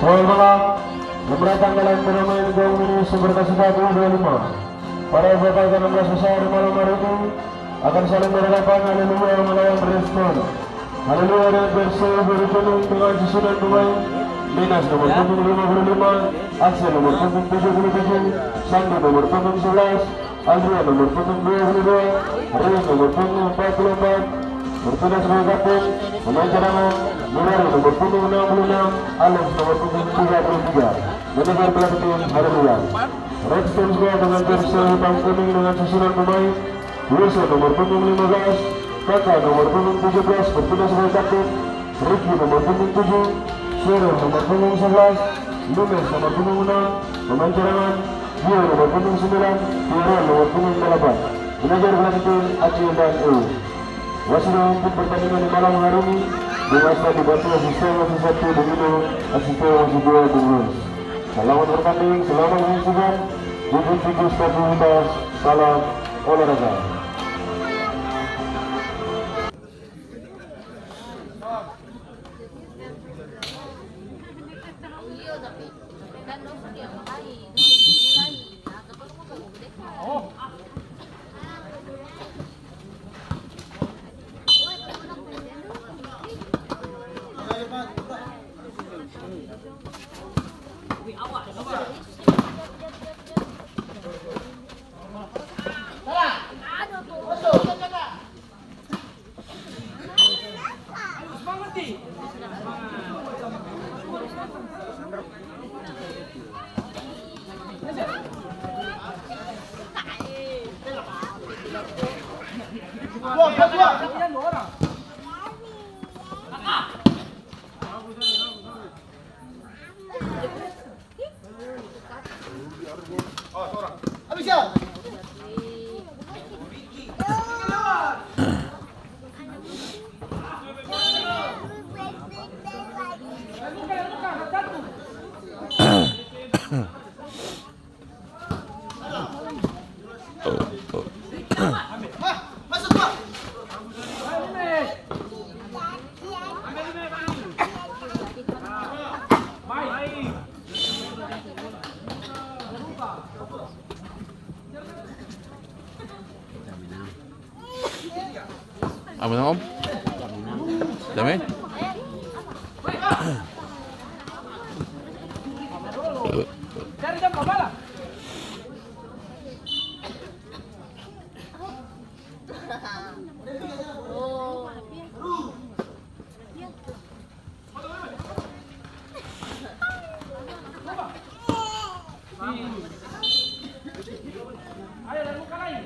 Soal malam memberatang dalam bermain gol ini berkasih 1-25. Para bapak 16 besar malam hari ini akan saling berhadapan. Haleluya melawan Respon. Haleluya dan Persib berpenuh dengan susunan pemain. Minas nomor punggung 55, Axel nomor punggung 77, Sandi nomor punggung 11, Adrian nomor punggung 22, Riz nomor punggung 44, bertugas sebagai kapten. Pemain cadangan Murari nomor punggung 66, Alex nomor punggung 33. Manajer pelatih Haleluya. Red Stone juga dengan jersey hitam kuning dengan susunan pemain. Wilson nomor punggung 15, Kakak nomor punggung 17 bertugas sebagai kapten. Ricky nomor punggung 7, Sero nomor punggung 11, Lumes nomor punggung 6, pemain cadangan Gio nomor punggung 9, Tiro nomor punggung 8. Manajer pelatih Aceh dan EU. Wasit untuk pertandingan di malam hari ini Dewasa dibantu asisten wasit 1 Domino, asisten wasit 2 Bung. Selamat bertanding, selamat menyaksikan. Jujur figur stabilitas, salam olahraga. Apa nama Om? Damai? Cari jam berapa lah? Ayo dan buka lagi.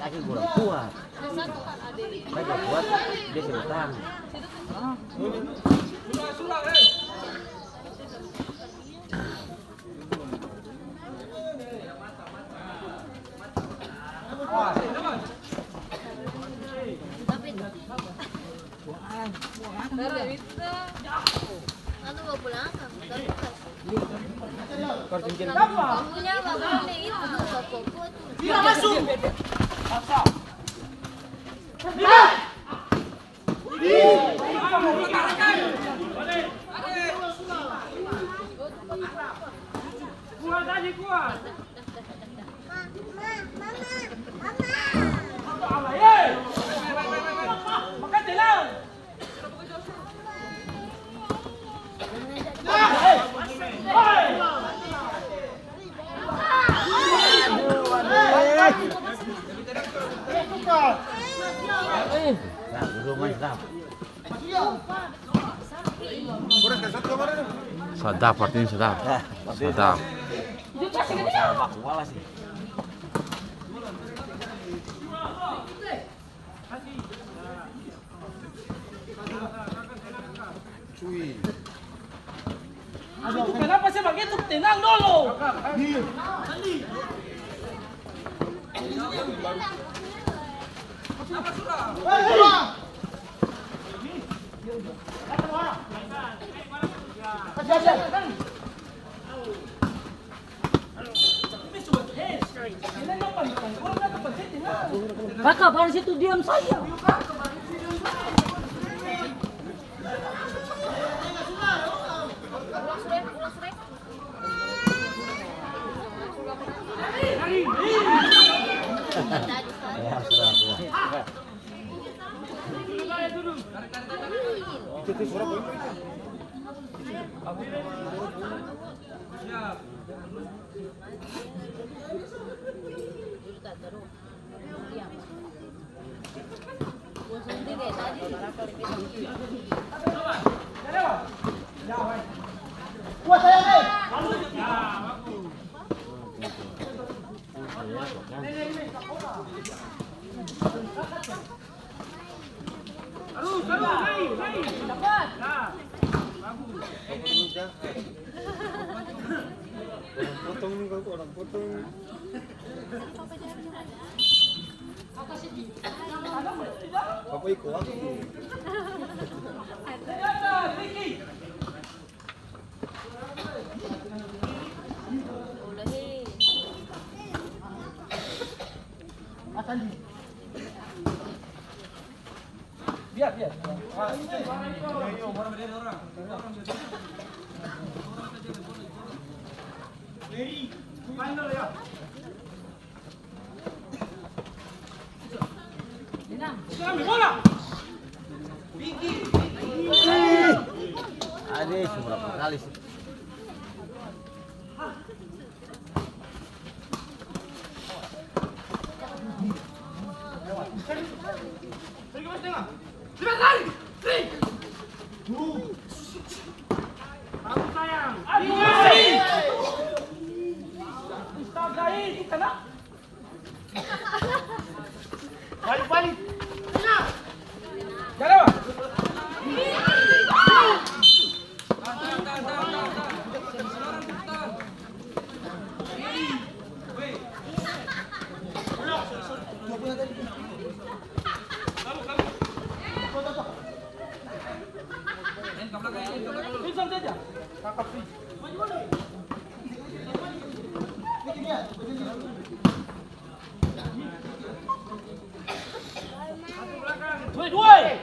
Adik kurang kuat. Saya gak kuat, dia sedang. Ano ba pulang? Apa? Kamunya bagus nih itu popot. Tidak masuk. Kuat tadi kuat. Allah ye. Makan telang. Nah, dulu main sedap. Sedap artinya sedap. Sedap. Sama kuala sih. Aduh, kenapa sih begitu? Tenang dulu. Kakak, pada situ diam saja. Ya, sudah. Biar. Ambil bola. Aduh, seberapa kali sih? Aku sayang. Astaga, ini kena. Balik. Jalan, Pak. Vincent saja. Kakak free. Dua. Ya.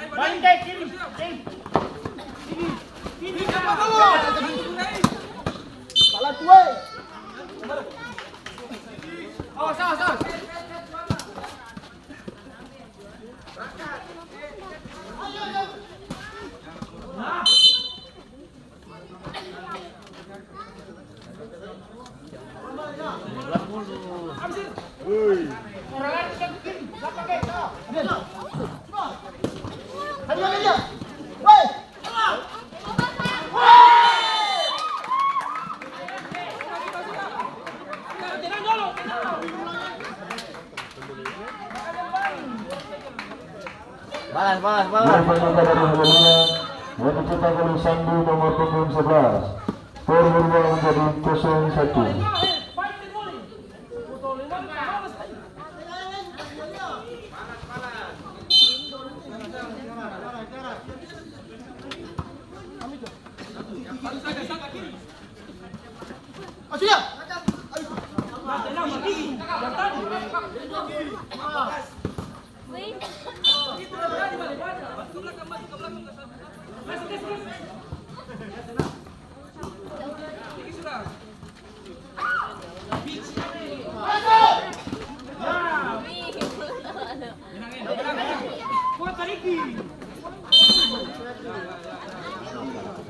Balik ke kiri. Kiri. Salah dua. Awas. Tenang dulu. Dua penyangga dari Haleluya yang dicetak oleh Sandi nomor punggung 11. Skor berubah menjadi 0-1.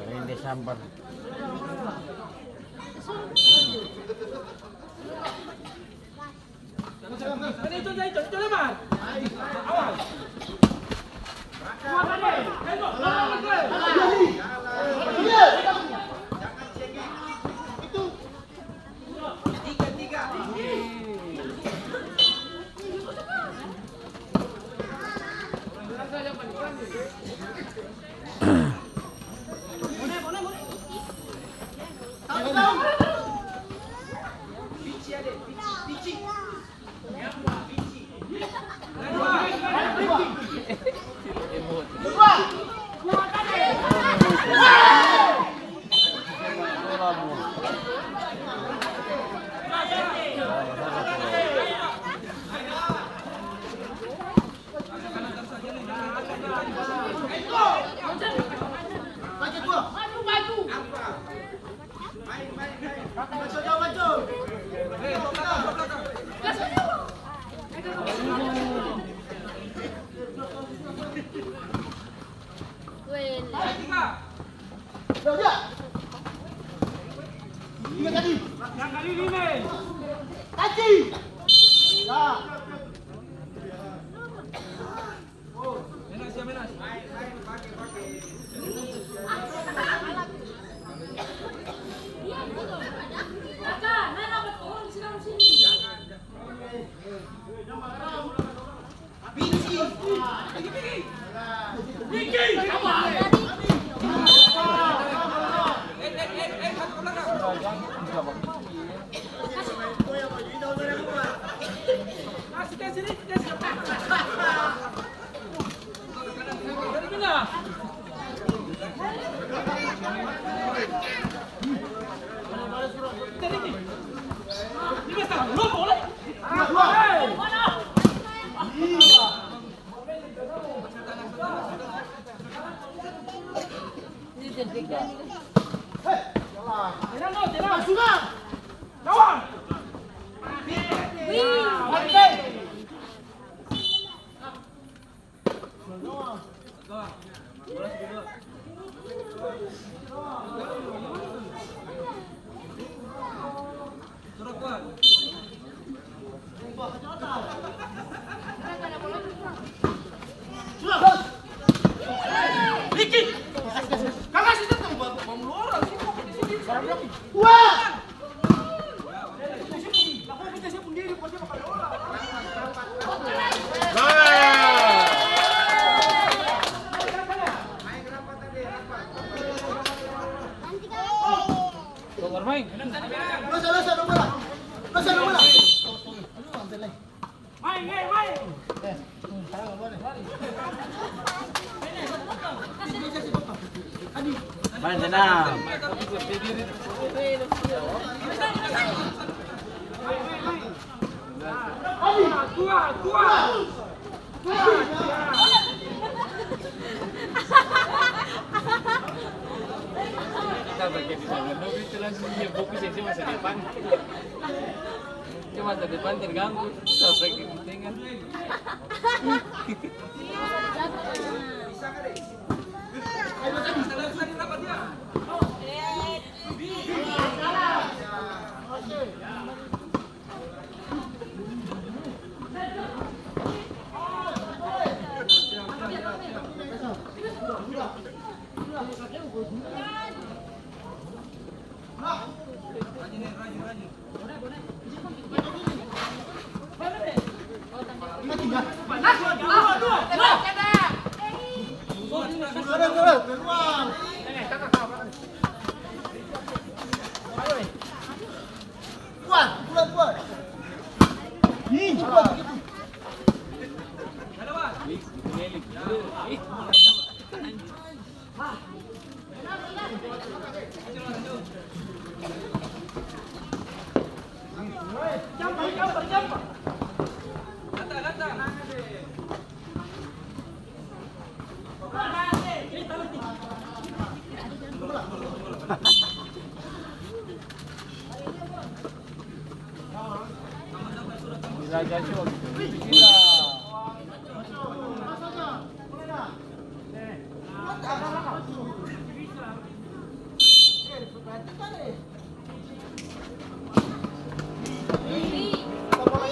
Ini sambar. Main tenang. Kita bagian di sana, tapi itu langsung dia fokus yang masa depan. Cuma masa depan terganggu, sampai kepentingan.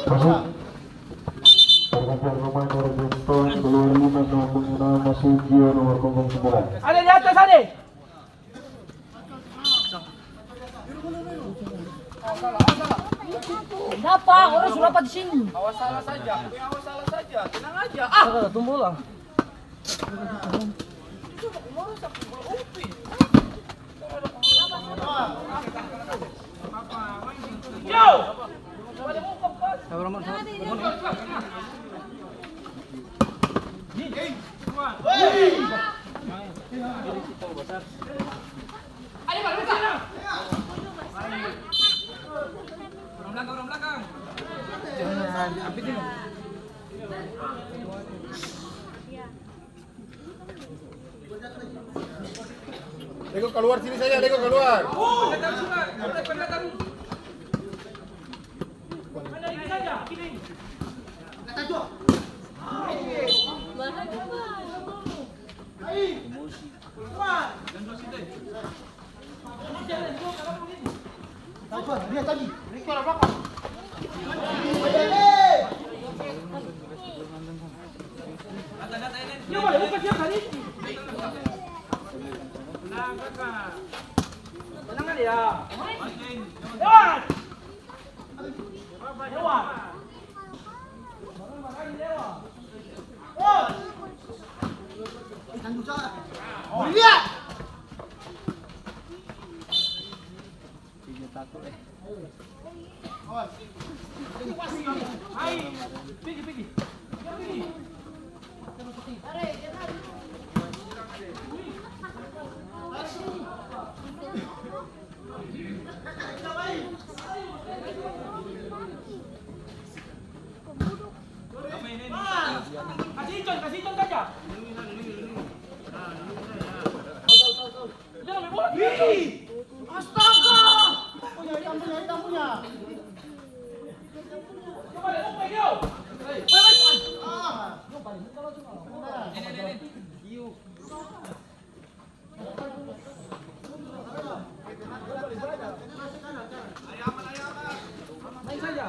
Masuk. Pergantian pemain dari Bentong keluar 5 dengan Masugio nomor punggung 9. Ada di atas ada. Kenapa? Orang sudah apa di sini? Awas salah saja. Awas salah saja. Tenang aja. Tunggu lah. Yo. Orang belakang. Lego keluar sini saja, Lego keluar. Tenang ya. Lewat. Lewat. Lihat. Pergi. Kasih Icon saja. Jangan main bola. Astaga. Punya. Coba deh, umpai kau. Main saja.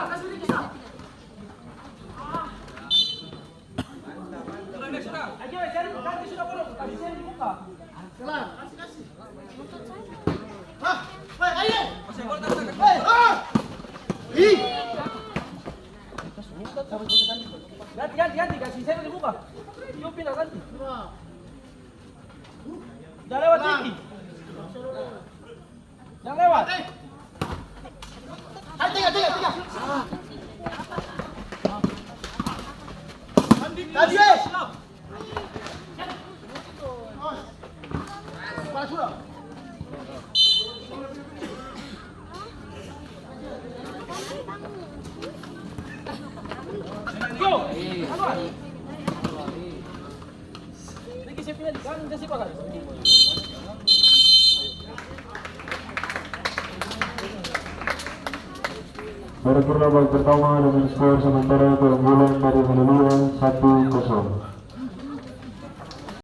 Kasih dia kisah. Sudah next sudah. Ayo cari ganti sudah bro. Kasih saya dibuka. Masih gol tak ganti kasih saya dibuka. Yuk pindah ganti. Jangan lewat tinggi. Jangan lewat. Tiga. Tadi Go. Lagi saya pindah di kanan kasih pakai. Paripurna babak pertama dengan skor sementara keunggulan dari Haleluya 1-0.